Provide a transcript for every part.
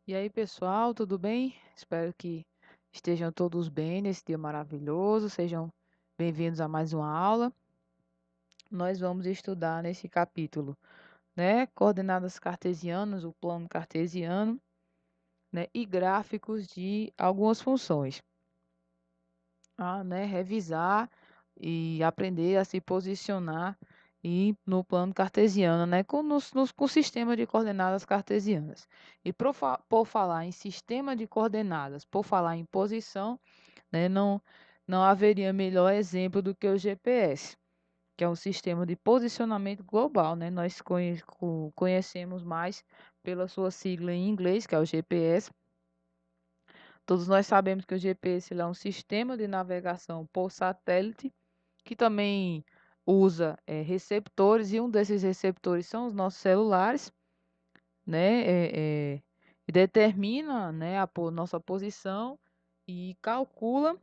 E aí, pessoal, tudo bem? Espero que estejam todos bem nesse dia maravilhoso. Sejam bem-vindos a mais uma aula. Nós vamos estudar nesse capítulo, né, coordenadas cartesianas, o plano cartesiano, né, e gráficos de algumas funções. Revisar e aprender a se posicionar no plano cartesiano, né, com o sistema de coordenadas cartesianas. E por falar em sistema de coordenadas, por falar em posição, né, não haveria melhor exemplo do que o GPS, que é um sistema de posicionamento global, né? Nós conhecemos mais pela sua sigla em inglês, que é o GPS. Todos nós sabemos que o GPS ele é um sistema de navegação por satélite que também usa receptores, e um desses receptores são os nossos celulares, né? E determina, né, nossa posição e calcula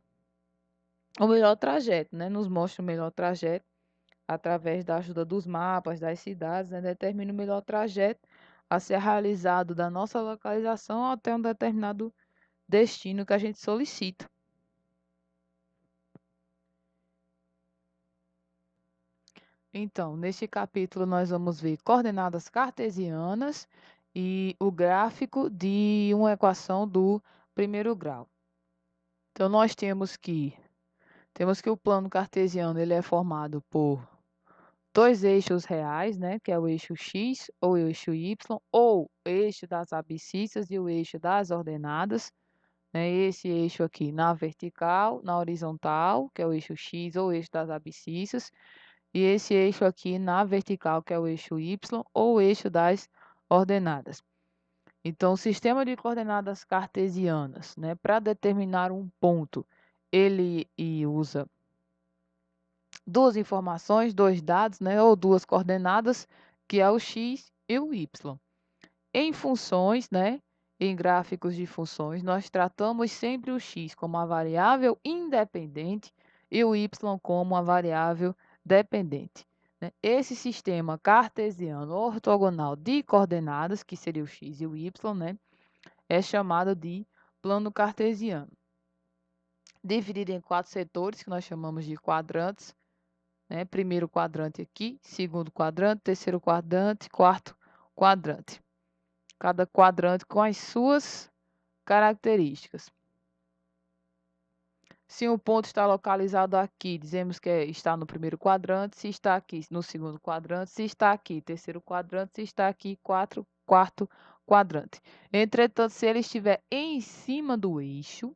o melhor trajeto, né? Nos mostra o melhor trajeto através da ajuda dos mapas, das cidades, né? Determina o melhor trajeto a ser realizado da nossa localização até um determinado destino que a gente solicita. Então, neste capítulo, nós vamos ver coordenadas cartesianas e o gráfico de uma equação do primeiro grau. Então, nós temos que o plano cartesiano ele é formado por dois eixos reais, né, que é o eixo x ou o eixo y, ou o eixo das abscissas e o eixo das ordenadas, né, esse eixo aqui na vertical, na horizontal, que é o eixo x ou o eixo das abscissas, e esse eixo aqui na vertical, que é o eixo y ou o eixo das ordenadas. Então, o sistema de coordenadas cartesianas, né, para determinar um ponto, ele usa duas informações, dois dados, né, ou duas coordenadas, que é o x e o y. Em funções, né, em gráficos de funções, nós tratamos sempre o x como uma variável independente e o y como uma variável dependente, né? Esse sistema cartesiano ortogonal de coordenadas, que seria o x e o y, né, é chamado de plano cartesiano. Dividido em quatro setores, que nós chamamos de quadrantes, né? Primeiro quadrante aqui, segundo quadrante, terceiro quadrante, quarto quadrante. Cada quadrante com as suas características. Se um ponto está localizado aqui, dizemos que está no primeiro quadrante, se está aqui no segundo quadrante, se está aqui terceiro quadrante, se está aqui quarto quadrante. Entretanto, se ele estiver em cima do eixo,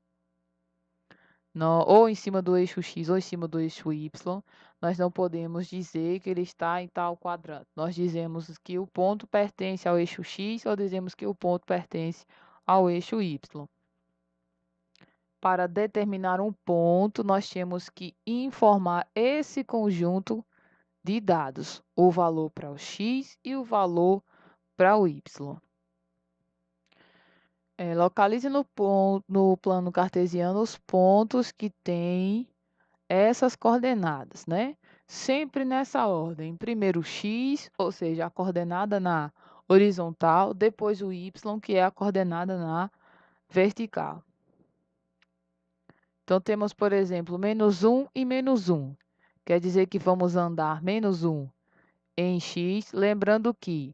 ou em cima do eixo X ou em cima do eixo Y, nós não podemos dizer que ele está em tal quadrante. Nós dizemos que o ponto pertence ao eixo X ou dizemos que o ponto pertence ao eixo Y. Para determinar um ponto, nós temos que informar esse conjunto de dados, o valor para o X e o valor para o Y. Localize no plano cartesiano os pontos que têm essas coordenadas, né? Sempre nessa ordem. Primeiro o x, ou seja, a coordenada na horizontal, depois o y, que é a coordenada na vertical. Então, temos, por exemplo, -1 e -1. Quer dizer que vamos andar -1 em x, lembrando que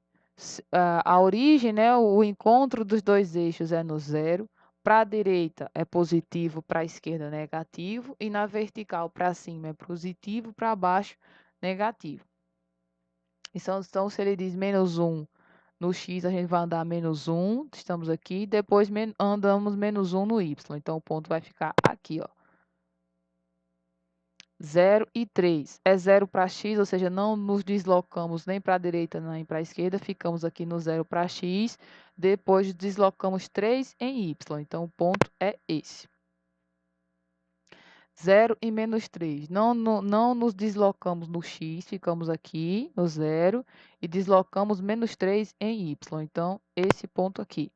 a origem, né, o encontro dos dois eixos é no zero. Para a direita é positivo, para a esquerda é negativo, e na vertical para cima é positivo, para baixo negativo. Então, se ele diz -1 no x, a gente vai andar -1, estamos aqui, depois andamos -1 no y. Então, o ponto vai ficar aqui, ó. 0 e 3. É 0 para x, ou seja, não nos deslocamos nem para a direita nem para a esquerda, ficamos aqui no 0 para x, depois deslocamos 3 em y, então o ponto é esse. 0 e -3. Não nos deslocamos no x, ficamos aqui no 0 e deslocamos -3 em y, então esse ponto aqui.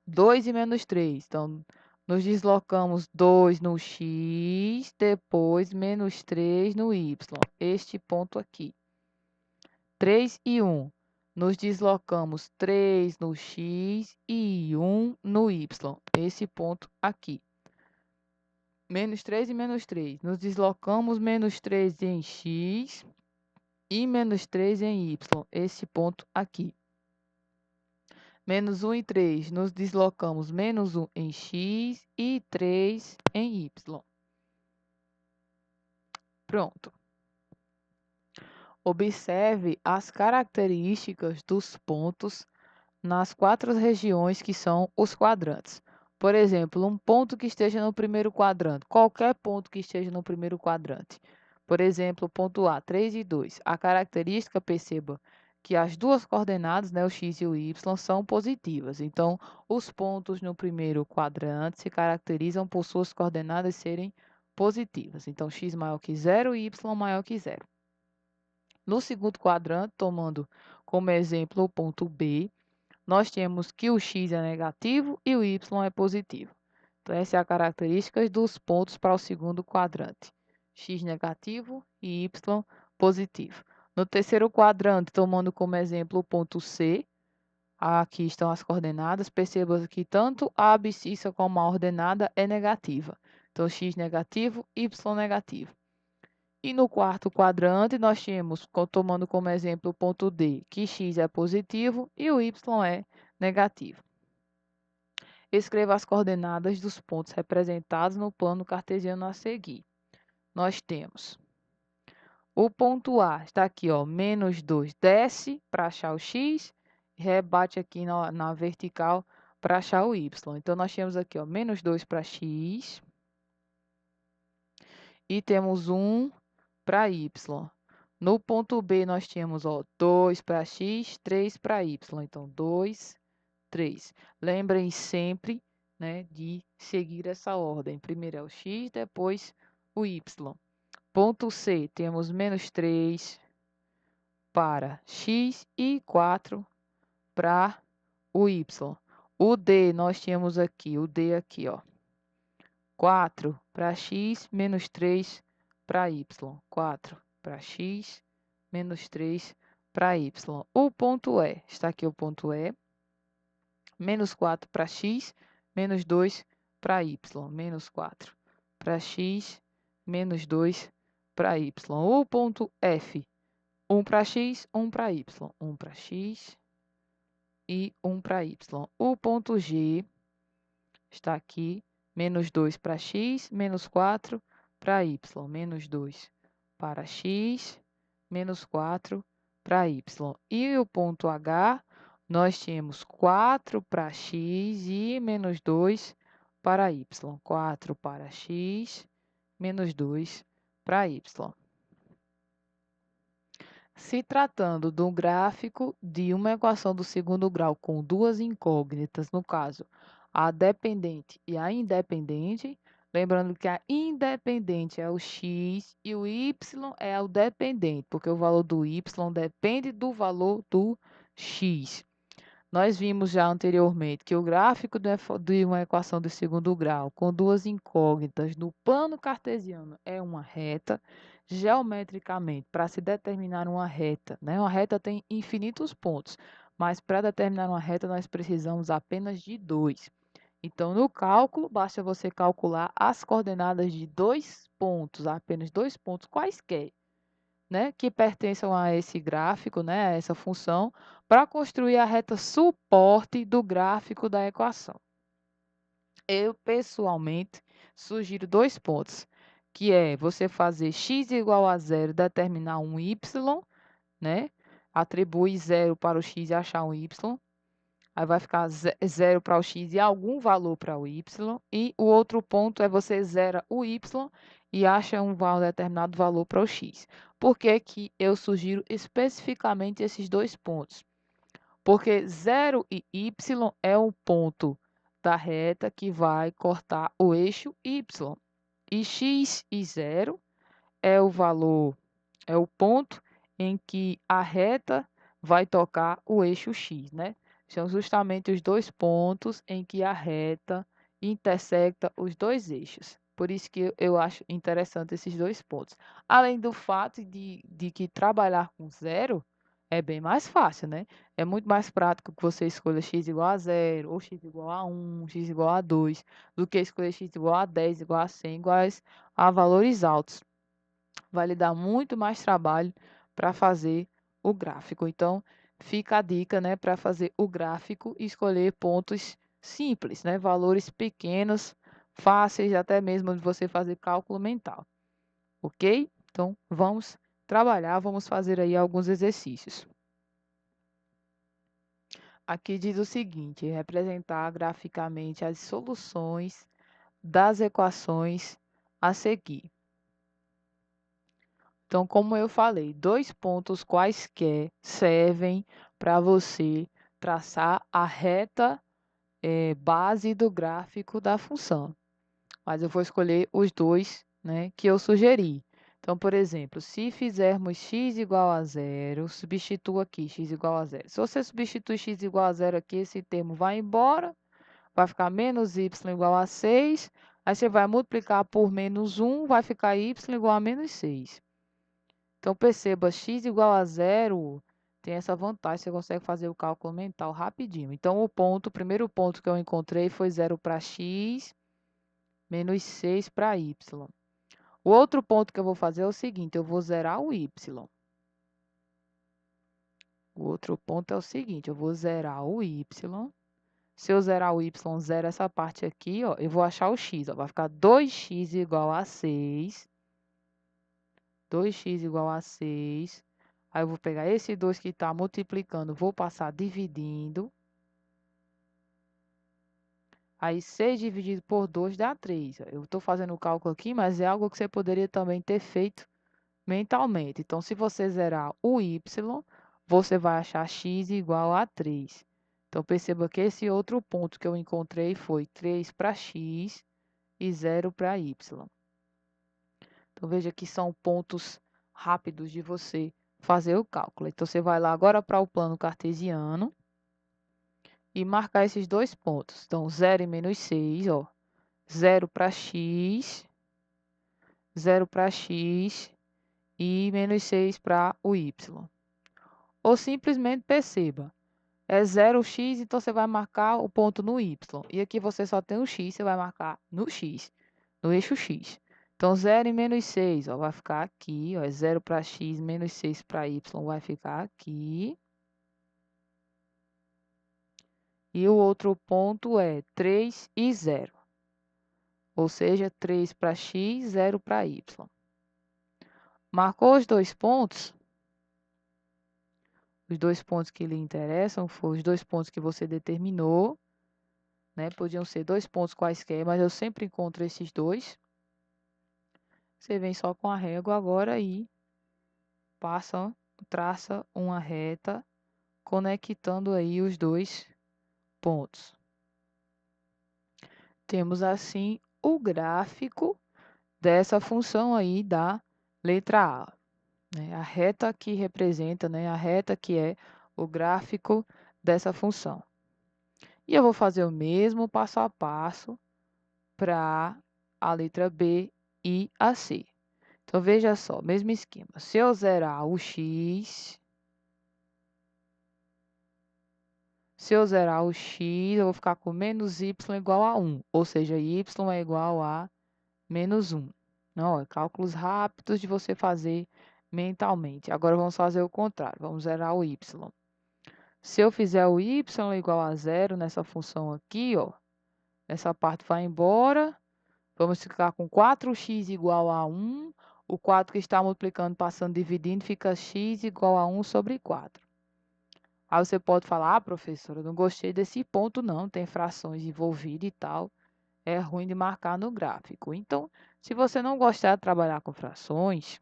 2 e -3, então nos deslocamos 2 no x, depois -3 no y, este ponto aqui. 3 e 1, nos deslocamos 3 no x e 1 no y. Esse ponto aqui. Menos 3 e menos 3. Nos deslocamos menos 3 em x e menos 3 em y. Esse ponto aqui. Menos 1 e 3. Nos deslocamos menos 1 em x e 3 em y. Pronto. Observe as características dos pontos nas 4 regiões que são os quadrantes. Por exemplo, um ponto que esteja no primeiro quadrante, qualquer ponto que esteja no primeiro quadrante. Por exemplo, ponto A, 3 e 2. A característica, perceba que as duas coordenadas, né, o x e o y, são positivas. Então, os pontos no primeiro quadrante se caracterizam por suas coordenadas serem positivas. Então, x maior que 0 e y maior que 0. No segundo quadrante, tomando como exemplo o ponto B, nós temos que o x é negativo e o y é positivo. Então, essa é a característica dos pontos para o segundo quadrante. X negativo e y positivo. No terceiro quadrante, tomando como exemplo o ponto C, aqui estão as coordenadas. Perceba que tanto a abscissa como a ordenada é negativa. Então, x negativo, y negativo. E no quarto quadrante, nós temos, tomando como exemplo o ponto D, que x é positivo e o y é negativo. Escreva as coordenadas dos pontos representados no plano cartesiano a seguir. Nós temos o ponto A, está aqui, ó, menos 2, desce para achar o x, rebate aqui na vertical para achar o y. Então, nós temos aqui, ó, menos 2 para x e temos 1 para y. No ponto B, nós temos, ó, 2 para x, 3 para y. Então, 2, 3. Lembrem sempre, né, de seguir essa ordem. Primeiro é o x, depois o y. Ponto C, temos menos 3 para x e 4 para o y. O D, nós temos aqui, o D aqui, ó, 4 para x, menos 3 para y. 4 para x, menos 3 para y. O ponto E, está aqui o ponto E, menos 4 para x, menos 2 para y. Menos 4 para x, menos 2 para y. O ponto F, 1 para x, 1 para y. 1 para x e 1 para y. O ponto G está aqui, menos 2 para x, menos 4 para y. Menos 2 para x, menos 4 para y. E o ponto H, nós temos 4 para x e menos 2 para y. 4 para x, menos 2 para y. Se tratando de um gráfico de uma equação do segundo grau com duas incógnitas, no caso, a dependente e a independente, lembrando que a independente é o x e o y é o dependente, porque o valor do y depende do valor do x. Nós vimos já anteriormente que o gráfico de uma equação de segundo grau com duas incógnitas no plano cartesiano é uma reta. Geometricamente, para se determinar uma reta, né? Uma reta tem infinitos pontos, mas para determinar uma reta nós precisamos apenas de 2. Então, no cálculo, basta você calcular as coordenadas de 2 pontos, apenas 2 pontos quaisquer, né, que pertençam a esse gráfico, né, a essa função, para construir a reta suporte do gráfico da equação. Eu, pessoalmente, sugiro 2 pontos, que é você fazer x igual a 0, determinar um y, né, atribui 0 para o x e achar um y, aí vai ficar 0 para o x e algum valor para o y. E o outro ponto é você zera o y e acha um determinado valor para o x. Por que que eu sugiro especificamente esses 2 pontos? Porque 0 e y é o ponto da reta que vai cortar o eixo y. E x e 0 é o valor, é o ponto em que a reta vai tocar o eixo x, né? São justamente os 2 pontos em que a reta intersecta os 2 eixos. Por isso que eu acho interessante esses 2 pontos. Além do fato de que trabalhar com 0 É bem mais fácil, né? É muito mais prático que você escolha x igual a zero, ou x igual a 1, x igual a 2, do que escolher x igual a 10, igual a 100, iguais a valores altos. Vai lhe dar muito mais trabalho para fazer o gráfico. Então, fica a dica, né, para fazer o gráfico e escolher pontos simples, né? Valores pequenos, fáceis até mesmo de você fazer cálculo mental. Ok? Então, vamos trabalhar, vamos fazer aí alguns exercícios. Aqui diz o seguinte: representar graficamente as soluções das equações a seguir. Então, como eu falei, dois pontos quaisquer servem para você traçar a reta base do gráfico da função. Mas eu vou escolher os dois, né, que eu sugeri. Então, por exemplo, se fizermos x igual a zero, substitua aqui x igual a zero. Se você substituir x igual a zero aqui, esse termo vai embora, vai ficar menos y igual a 6. Aí você vai multiplicar por menos 1, vai ficar y igual a menos 6. Então, perceba, x igual a zero tem essa vantagem, você consegue fazer o cálculo mental rapidinho. Então, o primeiro ponto que eu encontrei foi 0 para x, menos 6 para y. O outro ponto que eu vou fazer é o seguinte, eu vou zerar o y. O outro ponto é o seguinte, eu vou zerar o y. Se eu zerar o y, zero essa parte aqui, ó, eu vou achar o x, ó, vai ficar 2x igual a 6. 2x igual a 6. Aí eu vou pegar esse 2 que está multiplicando, vou passar dividindo. Aí 6 dividido por 2 dá 3. Eu estou fazendo o cálculo aqui, mas é algo que você poderia também ter feito mentalmente. Então, se você zerar o y, você vai achar x igual a 3. Então, perceba que esse outro ponto que eu encontrei foi 3 para x e 0 para y. Então, veja que são pontos rápidos de você fazer o cálculo. Então, você vai lá agora para o plano cartesiano e marcar esses dois pontos. Então, 0 e menos 6, ó. 0 para x, 0 para x e menos 6 para o y. Ou simplesmente perceba, é 0x, então você vai marcar o ponto no y. E aqui você só tem o x, você vai marcar no x, no eixo x. Então, 0 e menos 6, ó, vai ficar aqui, ó, é 0 para x, menos 6 para y, vai ficar aqui. E o outro ponto é 3 e 0. Ou seja, 3 para x, 0 para y. Marcou os dois pontos? Os dois pontos que lhe interessam foram os dois pontos que você determinou, né? Podiam ser dois pontos quaisquer, mas eu sempre encontro esses dois. Você vem só com a régua agora e traça uma reta conectando aí os dois pontos. Temos assim o gráfico dessa função aí da letra A, né? A reta que representa, né? A reta que é o gráfico dessa função. E eu vou fazer o mesmo passo a passo para a letra B e a C. Então, veja só, mesmo esquema. Se eu zerar o x, eu vou ficar com menos y igual a 1. Ou seja, y é igual a menos 1. Não, é cálculos rápidos de você fazer mentalmente. Agora, vamos fazer o contrário. Vamos zerar o y. Se eu fizer o y igual a 0 nessa função aqui, ó, essa parte vai embora. Vamos ficar com 4x igual a 1. O 4 que está multiplicando, passando, dividindo, fica x igual a 1 sobre 4. Aí você pode falar, professora, eu não gostei desse ponto não, tem frações envolvidas e tal. É ruim de marcar no gráfico. Então, se você não gostar de trabalhar com frações,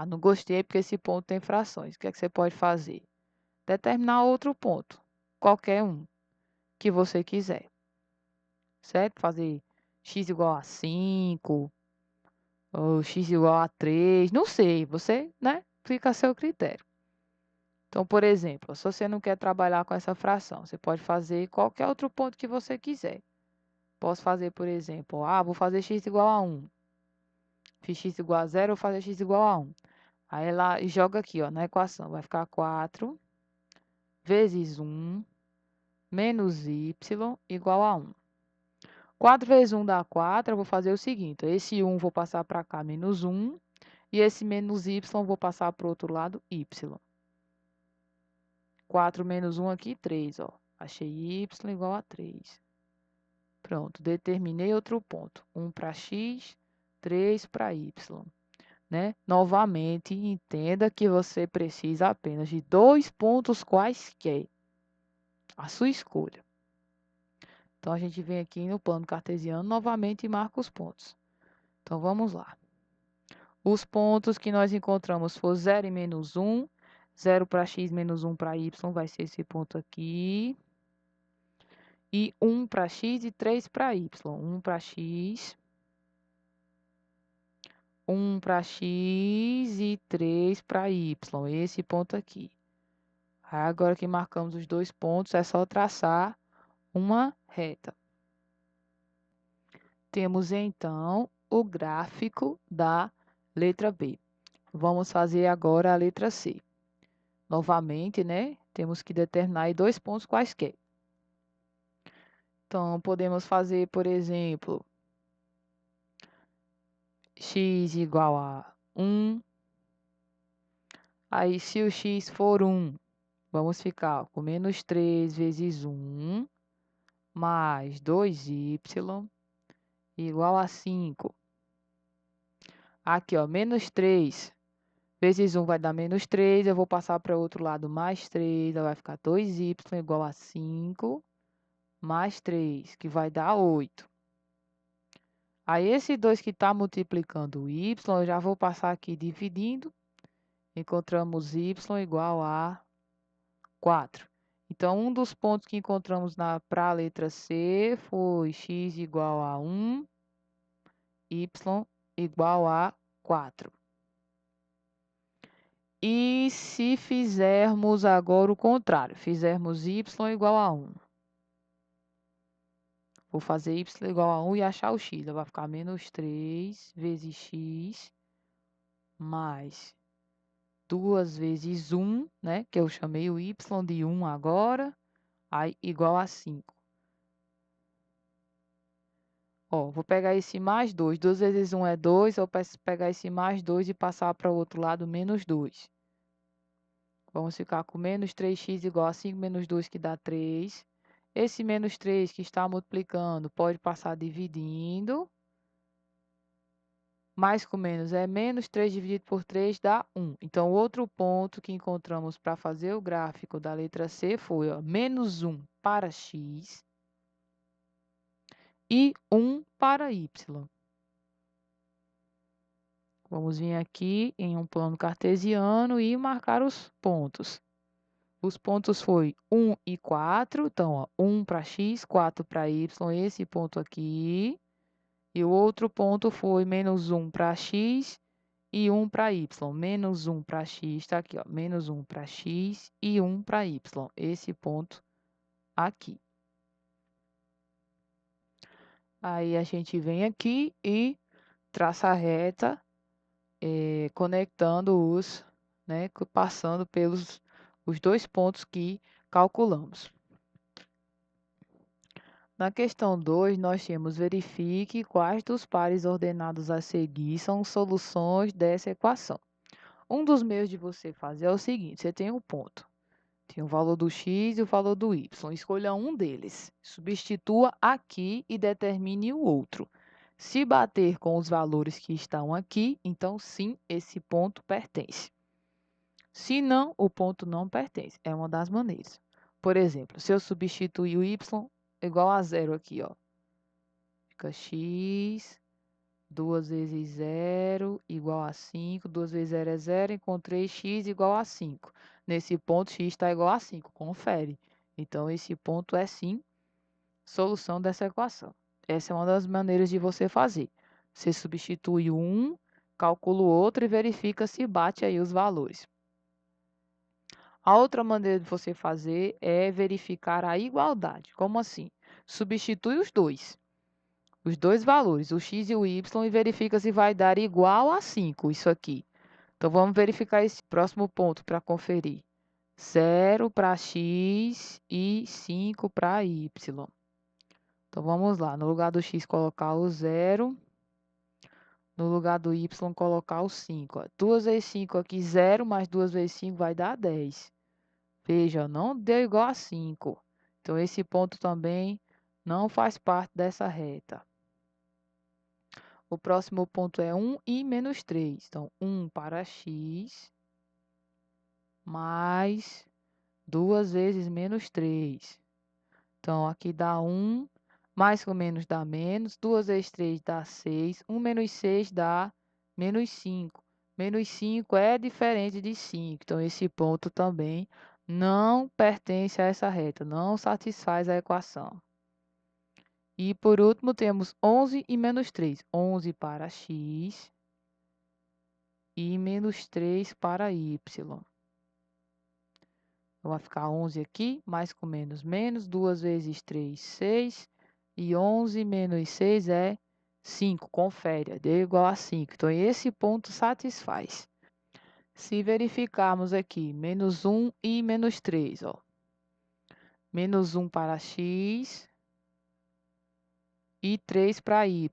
não gostei porque esse ponto tem frações. O que é que você pode fazer? Determinar outro ponto, qualquer um que você quiser. Certo? Fazer x igual a 5, ou x igual a 3, não sei, você, né? Fica a seu critério. Então, por exemplo, se você não quer trabalhar com essa fração, você pode fazer qualquer outro ponto que você quiser. Posso fazer, por exemplo, vou fazer x igual a 1. Fiz x igual a 0, vou fazer x igual a 1. Aí ela joga aqui, ó, na equação. Vai ficar 4 vezes 1 menos y igual a 1. 4 vezes 1 dá 4. Eu vou fazer o seguinte. Esse 1 vou passar para cá, menos 1. E esse menos y vou passar para o outro lado, y. 4 menos 1 aqui, 3, ó. Achei y igual a 3. Pronto, determinei outro ponto. 1 para x, 3 para y. Né? Novamente, entenda que você precisa apenas de 2 pontos quaisquer. A sua escolha. Então, a gente vem aqui no plano cartesiano novamente e marca os pontos. Então, vamos lá. Os pontos que nós encontramos foram 0 e menos 1. 0 para x menos 1 para y vai ser esse ponto aqui. E 1 para x e 3 para y. 1 para x. 1 para x e 3 para y. Esse ponto aqui. Aí, agora que marcamos os dois pontos, é só traçar uma reta. Temos, então, o gráfico da letra B. Vamos fazer agora a letra C. Novamente, né? Temos que determinar aí 2 pontos quaisquer. Então, podemos fazer, por exemplo, x igual a 1. Aí, se o x for 1, vamos ficar com menos 3 vezes 1 mais 2y igual a 5. Aqui, ó, menos 3 vezes 1 vai dar menos 3. Eu vou passar para o outro lado mais 3. Vai ficar 2y igual a 5 mais 3, que vai dar 8. Aí, esse 2 que está multiplicando o y, eu já vou passar aqui dividindo. Encontramos y igual a 4. Então, um dos pontos que encontramos para a letra C foi x igual a 1, y igual a 4. E se fizermos agora o contrário, fizermos y igual a 1. Vou fazer y igual a 1 e achar o x. Vai ficar menos 3 vezes x mais 2 vezes 1, né? Que eu chamei o y de 1 agora, aí igual a 5. Ó, vou pegar esse mais 2. 2 vezes 1 é 2. Eu posso pegar esse mais 2 e passar para o outro lado, menos 2. Vamos ficar com menos 3x igual a 5 menos 2, que dá 3. Esse menos 3 que está multiplicando pode passar dividindo. Mais com menos é menos 3 dividido por 3 dá 1. Então, outro ponto que encontramos para fazer o gráfico da letra C foi, ó, menos 1 para x e 1 para y. Vamos vir aqui em um plano cartesiano e marcar os pontos. Os pontos foi 1 e 4. Então, ó, 1 para x, 4 para y, esse ponto aqui. E o outro ponto foi menos 1 para x e 1 para y. Menos 1 para x, está aqui, ó. Menos 1 para x e 1 para y. Esse ponto aqui. Aí, a gente vem aqui e traça a reta, conectando os, né, passando pelos os dois pontos que calculamos. Na questão 2, nós temos verifique quais dos pares ordenados a seguir são soluções dessa equação. Um dos meios de você fazer é o seguinte, você tem um ponto. Tem o valor do x e o valor do y. Escolha um deles. Substitua aqui e determine o outro. Se bater com os valores que estão aqui, então sim, esse ponto pertence. Se não, o ponto não pertence. É uma das maneiras. Por exemplo, se eu substituir o y igual a 0 aqui, ó. Fica x, 2 vezes 0 igual a 5. 2 vezes 0 é 0. Encontrei x igual a 5. Nesse ponto, x está igual a 5. Confere. Então, esse ponto é sim solução dessa equação. Essa é uma das maneiras de você fazer. Você substitui um, calcula o outro e verifica se bate aí os valores. A outra maneira de você fazer é verificar a igualdade. Como assim? Substitui os dois valores, o x e o y, e verifica se vai dar igual a 5, isso aqui. Então, vamos verificar esse próximo ponto para conferir. 0 para x e 5 para y. Então, vamos lá. No lugar do x, colocar o 0. No lugar do y, colocar o 5. 2 vezes 5 aqui, 0, mais 2 vezes 5 vai dar 10. Veja, não deu igual a 5. Então, esse ponto também não faz parte dessa reta. O próximo ponto é 1 e menos 3. Então, 1 para x mais 2 vezes menos 3. Então, aqui dá 1, mais com menos dá menos, 2 vezes 3 dá 6, 1 menos 6 dá menos 5. Menos 5 é diferente de 5, então esse ponto também não pertence a essa reta, não satisfaz a equação. E por último temos 11 e menos 3. 11 para x e menos 3 para y. Então, vai ficar 11 aqui, mais com menos, menos. 2 vezes 3, 6. E 11 menos 6 é 5. Confere, deu igual a 5. Então, esse ponto satisfaz. Se verificarmos aqui, menos 1 e menos 3, ó. Menos 1 para x e 3 para y.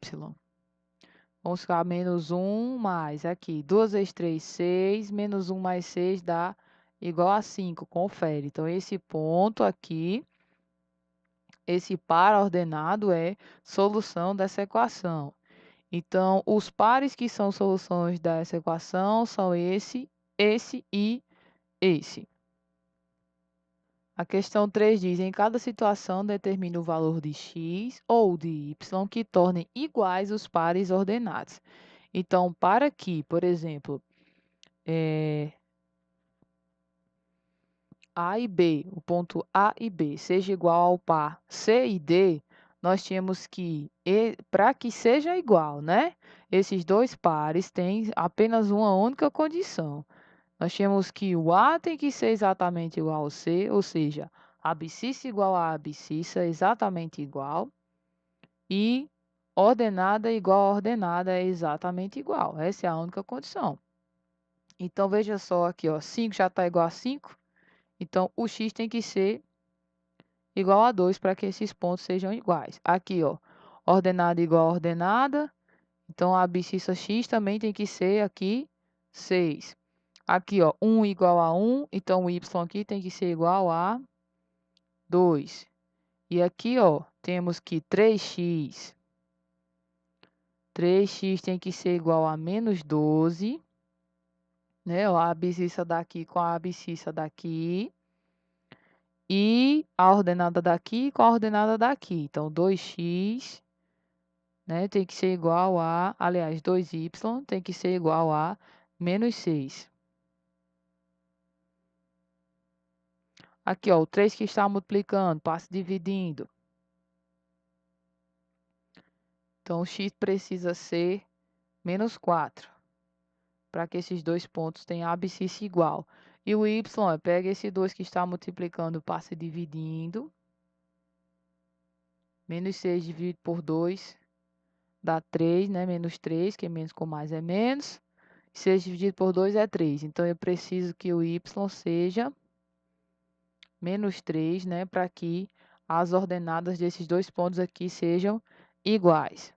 Vamos ficar menos 1 mais aqui. 2 vezes 3, 6. Menos 1 mais 6 dá igual a 5. Confere. Então, esse ponto aqui, esse par ordenado é solução dessa equação. Então, os pares que são soluções dessa equação são esse e esse. A questão 3 diz, em cada situação, determine o valor de x ou de y que tornem iguais os pares ordenados. Então, para que, por exemplo, A e B, o ponto A e B, seja igual ao par C e D, nós tínhamos que, para que seja igual, né? Esses dois pares têm apenas uma única condição. Nós tínhamos que o A tem que ser exatamente igual ao C, ou seja, a abscissa igual a abscissa exatamente igual, e ordenada igual a ordenada é exatamente igual. Essa é a única condição. Então, veja só aqui, ó, 5 já está igual a 5. Então, o x tem que ser igual a 2 para que esses pontos sejam iguais. Aqui, ó, ordenada igual a ordenada. Então, a abscissa x também tem que ser aqui 6. Aqui, ó, 1 igual a 1. Então, o y aqui tem que ser igual a 2. E aqui, ó, temos que 3x. 3x tem que ser igual a menos 12. Né? Ó, a abscissa daqui com a abscissa daqui. E a ordenada daqui com a ordenada daqui. Então, 2x, né, tem que ser igual a, aliás, 2y tem que ser igual a menos 6. Aqui, ó, o 3 que está multiplicando, passa dividindo. Então, o x precisa ser menos 4, para que esses dois pontos tenham abscissa igual. E o y, pega esse 2 que está multiplicando, passa dividindo. Menos 6 dividido por 2 dá 3, né? Menos 3, que menos com mais é menos. 6 dividido por 2 é 3. Então, eu preciso que o y seja menos 3, né? Para que as ordenadas desses dois pontos aqui sejam iguais.